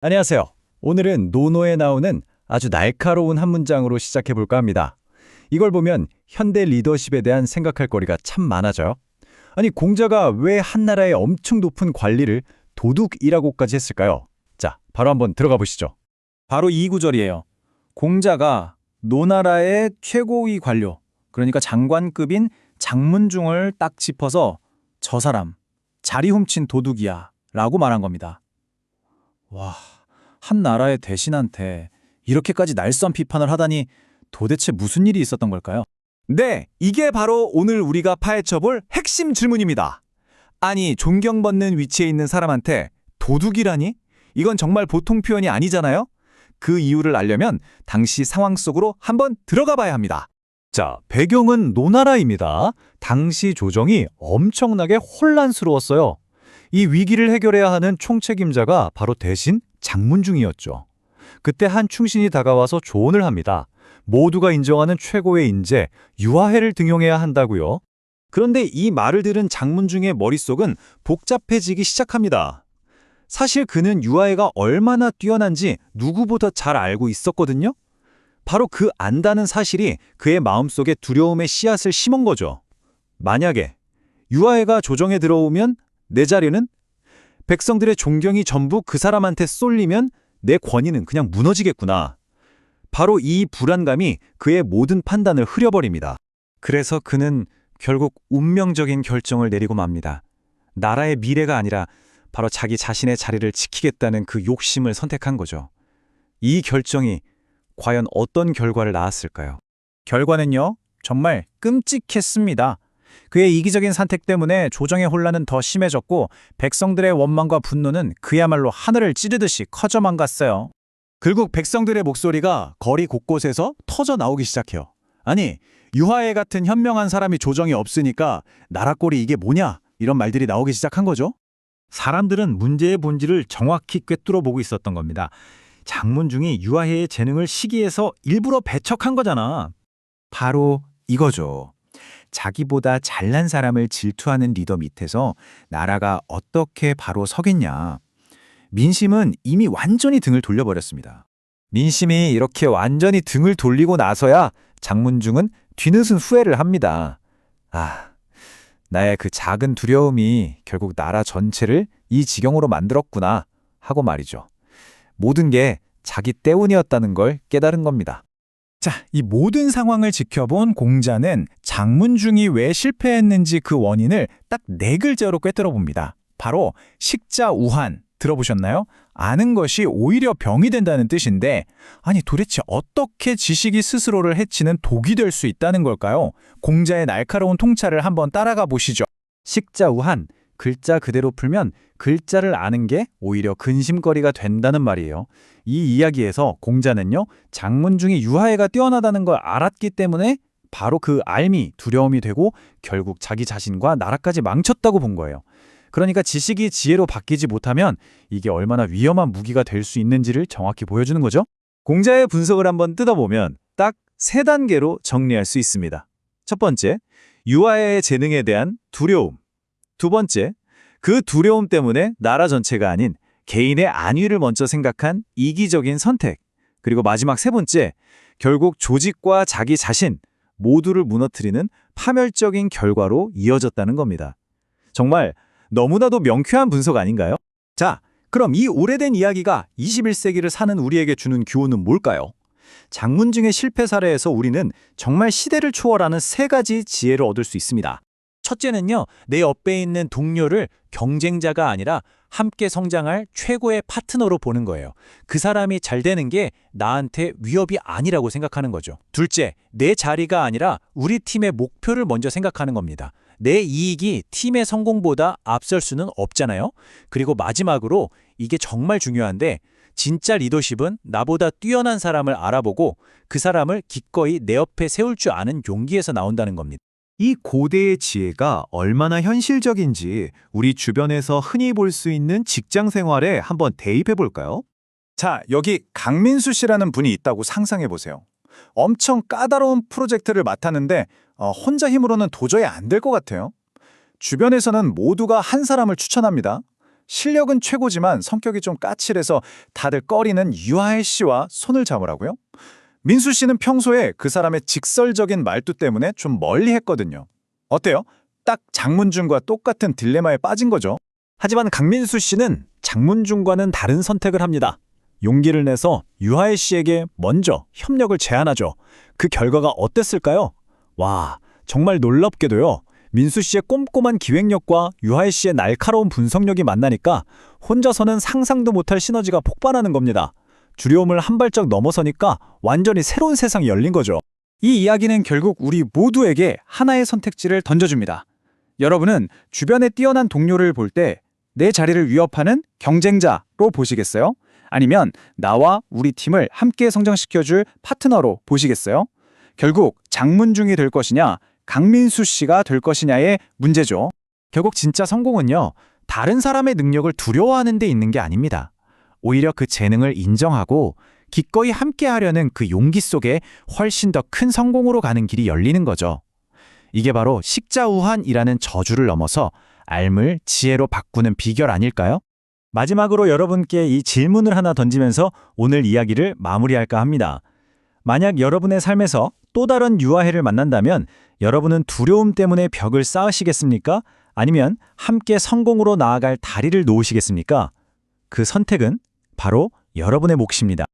안녕하세요. 오늘은 논어에 나오는 아주 날카로운 한 문장으로 시작해 볼까 합니다. 이걸 보면 현대 리더십에 대한 생각할 거리가 참 많아져요. 아니, 공자가 왜 한 나라의 엄청 높은 관리를 도둑이라고까지 했을까요? 자, 바로 한번 들어가 보시죠. 바로 이 구절이에요. 공자가 노나라의 최고위 관료, 그러니까 장관급인 장문중을 딱 짚어서 저 사람 자리 훔친 도둑이야 라고 말한 겁니다. 와, 한 나라의 대신한테 이렇게까지 날선 비판을 하다니 도대체 무슨 일이 있었던 걸까요? 네, 이게 바로 오늘 우리가 파헤쳐볼 핵심 질문입니다. 아니, 존경받는 위치에 있는 사람한테 도둑이라니? 이건 정말 보통 표현이 아니잖아요? 그 이유를 알려면 당시 상황 속으로 한번 들어가 봐야 합니다. 자, 배경은 노나라입니다. 당시 조정이 엄청나게 혼란스러웠어요. 이 위기를 해결해야 하는 총책임자가 바로 대신 장문중이었죠. 그때 한 충신이 다가와서 조언을 합니다. 모두가 인정하는 최고의 인재, 유아해를 등용해야 한다고요. 그런데 이 말을 들은 장문중의 머릿속은 복잡해지기 시작합니다. 사실 그는 유아해가 얼마나 뛰어난지 누구보다 잘 알고 있었거든요. 바로 그 안다는 사실이 그의 마음속에 두려움의 씨앗을 심은 거죠. 만약에 유아해가 조정에 들어오면 내 자리는? 백성들의 존경이 전부 그 사람한테 쏠리면 내 권위는 그냥 무너지겠구나. 바로 이 불안감이 그의 모든 판단을 흐려버립니다. 그래서 그는 결국 운명적인 결정을 내리고 맙니다. 나라의 미래가 아니라 바로 자기 자신의 자리를 지키겠다는 그 욕심을 선택한 거죠. 이 결정이 과연 어떤 결과를 낳았을까요? 결과는요, 정말 끔찍했습니다. 그의 이기적인 선택 때문에 조정의 혼란은 더 심해졌고 백성들의 원망과 분노는 그야말로 하늘을 찌르듯이 커져만 갔어요. 결국 백성들의 목소리가 거리 곳곳에서 터져 나오기 시작해요. 아니, 유하해 같은 현명한 사람이 조정이 없으니까 나라 꼴이 이게 뭐냐? 이런 말들이 나오기 시작한 거죠. 사람들은 문제의 본질을 정확히 꿰뚫어 보고 있었던 겁니다. 장문중이 유아해의 재능을 시기해서 일부러 배척한 거잖아. 바로 이거죠. 자기보다 잘난 사람을 질투하는 리더 밑에서 나라가 어떻게 바로 서겠냐. 민심은 이미 완전히 등을 돌려버렸습니다. 민심이 이렇게 완전히 등을 돌리고 나서야 장문중은 뒤늦은 후회를 합니다. 아, 나의 그 작은 두려움이 결국 나라 전체를 이 지경으로 만들었구나 하고 말이죠. 모든 게 자기 때문이었다는 걸 깨달은 겁니다. 자, 이 모든 상황을 지켜본 공자는 장문중이 왜 실패했는지 그 원인을 딱 4글자로 꿰뚫어 봅니다. 바로 식자우한. 들어보셨나요? 아는 것이 오히려 병이 된다는 뜻인데, 아니 도대체 어떻게 지식이 스스로를 해치는 독이 될 수 있다는 걸까요? 공자의 날카로운 통찰을 한번 따라가 보시죠. 식자우한, 글자 그대로 풀면 글자를 아는 게 오히려 근심거리가 된다는 말이에요. 이 이야기에서 공자는요, 장문중이 유하해가 뛰어나다는 걸 알았기 때문에 바로 그 알미 두려움이 되고 결국 자기 자신과 나라까지 망쳤다고 본 거예요. 그러니까 지식이 지혜로 바뀌지 못하면 이게 얼마나 위험한 무기가 될 수 있는지를 정확히 보여주는 거죠. 공자의 분석을 한번 뜯어보면 딱 3단계로 정리할 수 있습니다. 첫 번째, 유아해의 재능에 대한 두려움. 두 번째, 그 두려움 때문에 나라 전체가 아닌 개인의 안위를 먼저 생각한 이기적인 선택. 그리고 마지막 3번째, 결국 조직과 자기 자신 모두를 무너뜨리는 파멸적인 결과로 이어졌다는 겁니다. 정말 너무나도 명쾌한 분석 아닌가요? 자, 그럼 이 오래된 이야기가 21세기를 사는 우리에게 주는 교훈은 뭘까요? 장문중의 실패 사례에서 우리는 정말 시대를 초월하는 3가지 지혜를 얻을 수 있습니다. 첫째는요, 내 옆에 있는 동료를 경쟁자가 아니라 함께 성장할 최고의 파트너로 보는 거예요. 그 사람이 잘 되는 게 나한테 위협이 아니라고 생각하는 거죠. 둘째, 내 자리가 아니라 우리 팀의 목표를 먼저 생각하는 겁니다. 내 이익이 팀의 성공보다 앞설 수는 없잖아요. 그리고 마지막으로 이게 정말 중요한데 진짜 리더십은 나보다 뛰어난 사람을 알아보고 그 사람을 기꺼이 내 옆에 세울 줄 아는 용기에서 나온다는 겁니다. 이 고대의 지혜가 얼마나 현실적인지 우리 주변에서 흔히 볼 수 있는 직장 생활에 한번 대입해 볼까요? 자, 여기 강민수 씨라는 분이 있다고 상상해 보세요. 엄청 까다로운 프로젝트를 맡았는데 혼자 힘으로는 도저히 안 될 것 같아요. 주변에서는 모두가 한 사람을 추천합니다. 실력은 최고지만 성격이 좀 까칠해서 다들 꺼리는 유하혜 씨와 손을 잡으라고요? 민수 씨는 평소에 그 사람의 직설적인 말투 때문에 좀 멀리 했거든요. 어때요? 딱 장문준과 똑같은 딜레마에 빠진 거죠. 하지만 강민수 씨는 장문준과는 다른 선택을 합니다. 용기를 내서 유하혜 씨에게 먼저 협력을 제안하죠. 그 결과가 어땠을까요? 와, 정말 놀랍게도요. 민수 씨의 꼼꼼한 기획력과 유하혜 씨의 날카로운 분석력이 만나니까 혼자서는 상상도 못할 시너지가 폭발하는 겁니다. 두려움을 한 발짝 넘어서니까 완전히 새로운 세상이 열린 거죠. 이 이야기는 결국 우리 모두에게 하나의 선택지를 던져줍니다. 여러분은 주변에 뛰어난 동료를 볼 때 내 자리를 위협하는 경쟁자로 보시겠어요? 아니면 나와 우리 팀을 함께 성장시켜줄 파트너로 보시겠어요? 결국 장문중이 될 것이냐, 강민수 씨가 될 것이냐의 문제죠. 결국 진짜 성공은요, 다른 사람의 능력을 두려워하는 데 있는 게 아닙니다. 오히려 그 재능을 인정하고 기꺼이 함께하려는 그 용기 속에 훨씬 더 큰 성공으로 가는 길이 열리는 거죠. 이게 바로 식자우환이라는 저주를 넘어서 알물, 지혜로 바꾸는 비결 아닐까요? 마지막으로 여러분께 이 질문을 하나 던지면서 오늘 이야기를 마무리할까 합니다. 만약 여러분의 삶에서 또 다른 유아해를 만난다면 여러분은 두려움 때문에 벽을 쌓으시겠습니까? 아니면 함께 성공으로 나아갈 다리를 놓으시겠습니까? 그 선택은 바로 여러분의 몫입니다.